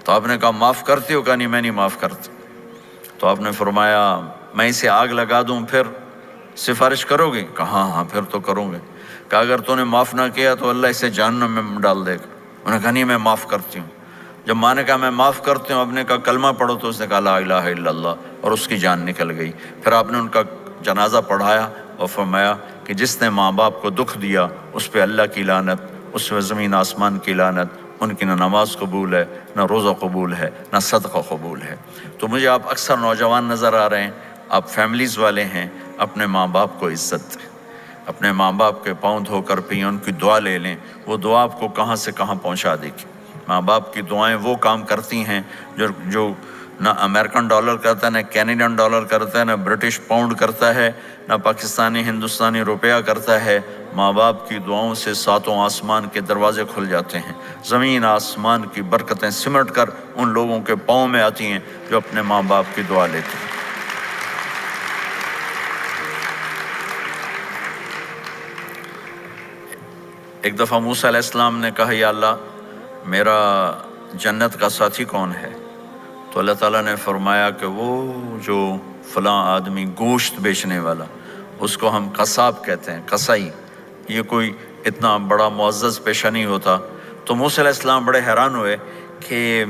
تو آپ نے کہا معاف کرتی ہو؟ کہا نہیں میں نہیں معاف کرتا۔ تو آپ نے فرمایا میں اسے آگ لگا دوں پھر سفارش کرو گے؟ کہا ہاں پھر تو کروں گے۔ کہا اگر تو نے معاف نہ کیا تو اللہ اسے جہنم میں ڈال دے گا۔ انہوں نے کہا نہیں میں معاف کرتی ہوں۔ جب ماں نے کہا میں معاف کرتی ہوں، آپ نے کہا کلمہ پڑھو، تو اس نے کہا لا الہ الا اللہ، اور اس کی جان نکل گئی۔ پھر آپ نے ان کا جنازہ پڑھایا اور فرمایا کہ جس نے ماں باپ کو دکھ دیا اس پہ اللہ کی لعنت، اس پہ زمین آسمان کی لعنت، ان کی نہ نماز قبول ہے، نہ روزہ قبول ہے، نہ صدقہ قبول ہے۔ تو مجھے آپ اکثر نوجوان نظر آ رہے ہیں، آپ فیملیز والے ہیں، اپنے ماں باپ کو عزت دیں، اپنے ماں باپ کے پاؤں دھو کر پئیں، ان کی دعا لے لیں، وہ دعا آپ کو کہاں سے کہاں پہنچا دے گی۔ ماں باپ کی دعائیں وہ کام کرتی ہیں جو نہ امریکن ڈالر کرتا ہے، نہ کینیڈین ڈالر کرتا ہے، نہ برٹش پاؤنڈ کرتا ہے، نہ پاکستانی ہندوستانی روپیہ کرتا ہے۔ ماں باپ کی دعاؤں سے ساتوں آسمان کے دروازے کھل جاتے ہیں، زمین آسمان کی برکتیں سمٹ کر ان لوگوں کے پاؤں میں آتی ہیں جو اپنے ماں باپ کی دعا لیتے ہیں۔ ایک دفعہ موسیٰ علیہ السلام نے کہا یا اللہ میرا جنت کا ساتھی کون ہے؟ تو اللہ تعالیٰ نے فرمایا کہ وہ جو فلاں آدمی گوشت بیچنے والا، اس کو ہم قصاب کہتے ہیں، قصائی، یہ کوئی اتنا بڑا معزز پیشہ نہیں ہوتا۔ تو موسیٰ علیہ السلام بڑے حیران ہوئے کہ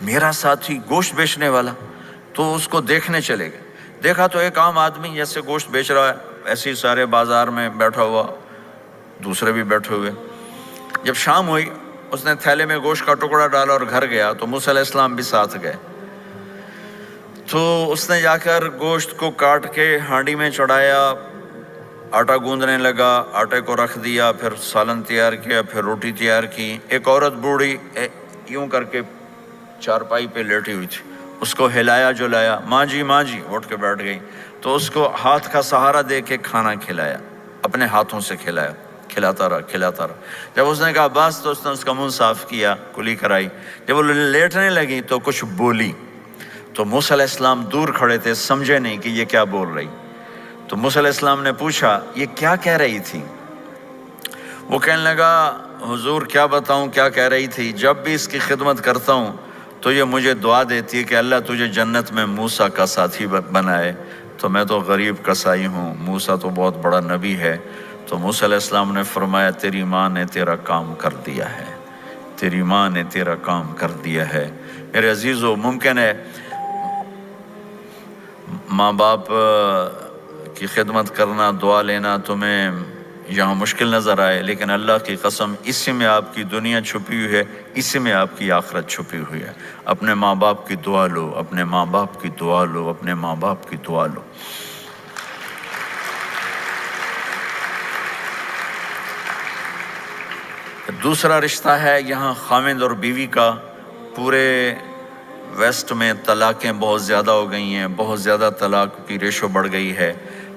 میرا ساتھی گوشت بیچنے والا، تو اس کو دیکھنے چلے گئے۔ دیکھا تو ایک عام آدمی جیسے گوشت بیچ رہا ہے، ایسے ہی سارے بازار میں بیٹھا ہوا، دوسرے بھی بیٹھے ہوئے۔ جب شام ہوئی اس نے تھیلے میں گوشت کا ٹکڑا ڈالا اور گھر گیا، تو موسیٰ علیہ السلام بھی ساتھ گئے۔ تو اس نے جا کر گوشت کو کاٹ کے ہانڈی میں چڑھایا، آٹا گوندنے لگا، آٹے کو رکھ دیا، پھر سالن تیار کیا، پھر روٹی تیار کی۔ ایک عورت بوڑھی یوں کر کے چارپائی پہ لیٹی ہوئی تھی، اس کو ہلایا جلایا، ماں جی اٹھ کے بیٹھ گئی۔ تو اس کو ہاتھ کا سہارا دے کے کھانا کھلایا، اپنے ہاتھوں سے کھلایا، کھلاتا رہا۔ جب اس نے کہا بس تو اس نے اس کا منہ صاف کیا، کلی کرائی۔ جب وہ لیٹنے لگی تو کچھ بولی، تو موسیٰ علیہ السلام دور کھڑے تھے، سمجھے نہیں کہ یہ کیا بول رہی۔ تو موسیٰ علیہ السلام نے پوچھا یہ کیا کہہ رہی تھی؟ وہ کہنے لگا حضور کیا بتاؤں کیا کہہ رہی تھی، جب بھی اس کی خدمت کرتا ہوں تو یہ مجھے دعا دیتی ہے کہ اللہ تجھے جنت میں موسیٰ کا ساتھی بنائے۔ تو میں تو غریب کسائی ہوں، موسیٰ تو بہت بڑا نبی ہے۔ تو موسیٰ علیہ السلام نے فرمایا تیری ماں نے تیرا کام کر دیا ہے، تیری ماں نے تیرا کام کر دیا ہے۔ میرے عزیزو، ممکن ہے ماں باپ کی خدمت کرنا، دعا لینا تمہیں یہاں مشکل نظر آئے، لیکن اللہ کی قسم اسی میں آپ کی دنیا چھپی ہوئی ہے، اسی میں آپ کی آخرت چھپی ہوئی ہے۔ اپنے ماں باپ کی دعا لو، اپنے ماں باپ کی دعا لو، اپنے ماں باپ کی دعا لو۔ دوسرا رشتہ ہے یہاں خاوند اور بیوی کا۔ پورے ویسٹ میں طلاقیں بہت زیادہ ہو گئی ہیں، بہت زیادہ طلاق کی ریشو بڑھ گئی ہے۔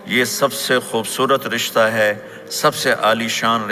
یہ سب سے خوبصورت رشتہ ہے، سب سے عالی شان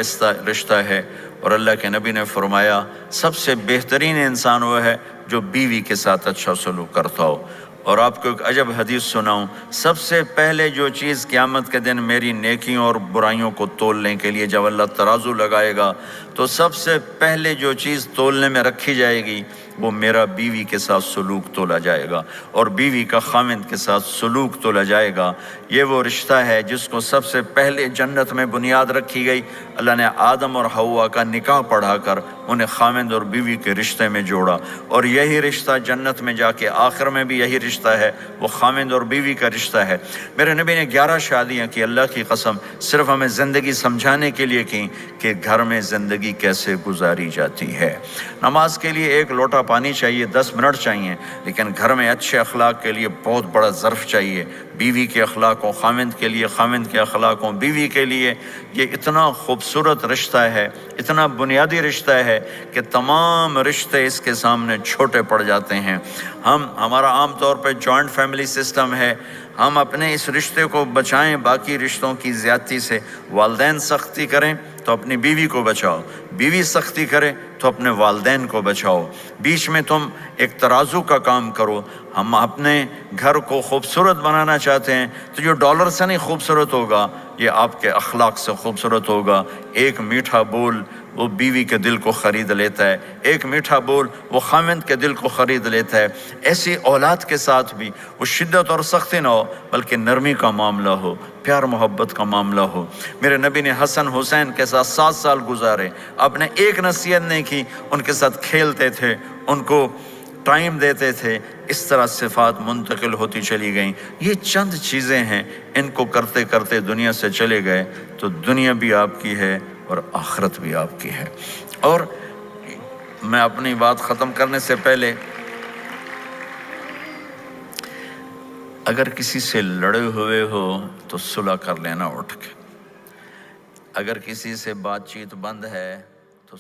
رشتہ ہے، اور اللہ کے نبی نے فرمایا سب سے بہترین انسان وہ ہے جو بیوی کے ساتھ اچھا سلوک کرتا ہو۔ اور آپ کو ایک عجب حدیث سناؤں، سب سے پہلے جو چیز قیامت کے دن میری نیکیوں اور برائیوں کو تولنے کے لیے جب اللہ ترازو لگائے گا، تو سب سے پہلے جو چیز تولنے میں رکھی جائے گی وہ میرا بیوی کے ساتھ سلوک تولا جائے گا، اور بیوی کا خاوند کے ساتھ سلوک تولا جائے گا۔ یہ وہ رشتہ ہے جس کو سب سے پہلے جنت میں بنیاد رکھی گئی۔ اللہ نے آدم اور حوا کا نکاح پڑھا کر انہیں خاوند اور بیوی کے رشتے میں جوڑا، اور یہی رشتہ جنت میں جا کے آخر میں بھی یہی رشتہ ہے، وہ خاوند اور بیوی کا رشتہ ہے۔ میرے نبی نے 11 شادیاں کی، اللہ کی قسم صرف ہمیں زندگی سمجھانے کے لیے کی کہ گھر میں زندگی کیسے گزاری جاتی ہے۔ نماز کے لیے ایک لوٹا پانی چاہیے، 10 منٹ چاہیے، لیکن گھر میں اچھے اخلاق کے لیے بہت بڑا ظرف چاہیے۔ بیوی کے اخلاقوں خاوند کے لیے، خاوند کے اخلاقوں بیوی کے لیے۔ یہ اتنا خوبصورت رشتہ ہے، اتنا بنیادی رشتہ ہے کہ تمام رشتے اس کے سامنے چھوٹے پڑ جاتے ہیں۔ ہمارا عام طور پہ جوائنٹ فیملی سسٹم ہے، ہم اپنے اس رشتے کو بچائیں باقی رشتوں کی زیادتی سے۔ والدین سختی کریں تو اپنی بیوی کو بچاؤ، بیوی سختی کرے تو اپنے والدین کو بچاؤ، بیچ میں تم ایک ترازو کا کام کرو۔ ہم اپنے گھر کو خوبصورت بنانا چاہتے ہیں تو جو ڈالر سے نہیں خوبصورت ہوگا، یہ آپ کے اخلاق سے خوبصورت ہوگا۔ ایک میٹھا بول وہ بیوی کے دل کو خرید لیتا ہے، ایک میٹھا بول وہ خاوند کے دل کو خرید لیتا ہے۔ ایسی اولاد کے ساتھ بھی وہ شدت اور سختی نہ ہو بلکہ نرمی کا معاملہ ہو، پیار محبت کا معاملہ ہو۔ میرے نبی نے حسن حسین کے ساتھ 7 سال گزارے، آپ نے ایک نصیحت نہیں کی، ان کے ساتھ کھیلتے تھے، ان کو ٹائم دیتے تھے، اس طرح صفات منتقل ہوتی چلی گئیں۔ یہ چند چیزیں ہیں، ان کو کرتے کرتے دنیا سے چلے گئے تو دنیا بھی آپ کی ہے اور آخرت بھی آپ کی ہے۔ اور میں اپنی بات ختم کرنے سے پہلے اگر کسی سے لڑے ہوئے ہو تو صلح کر لینا اٹھ کے، اگر کسی سے بات چیت بند ہے تو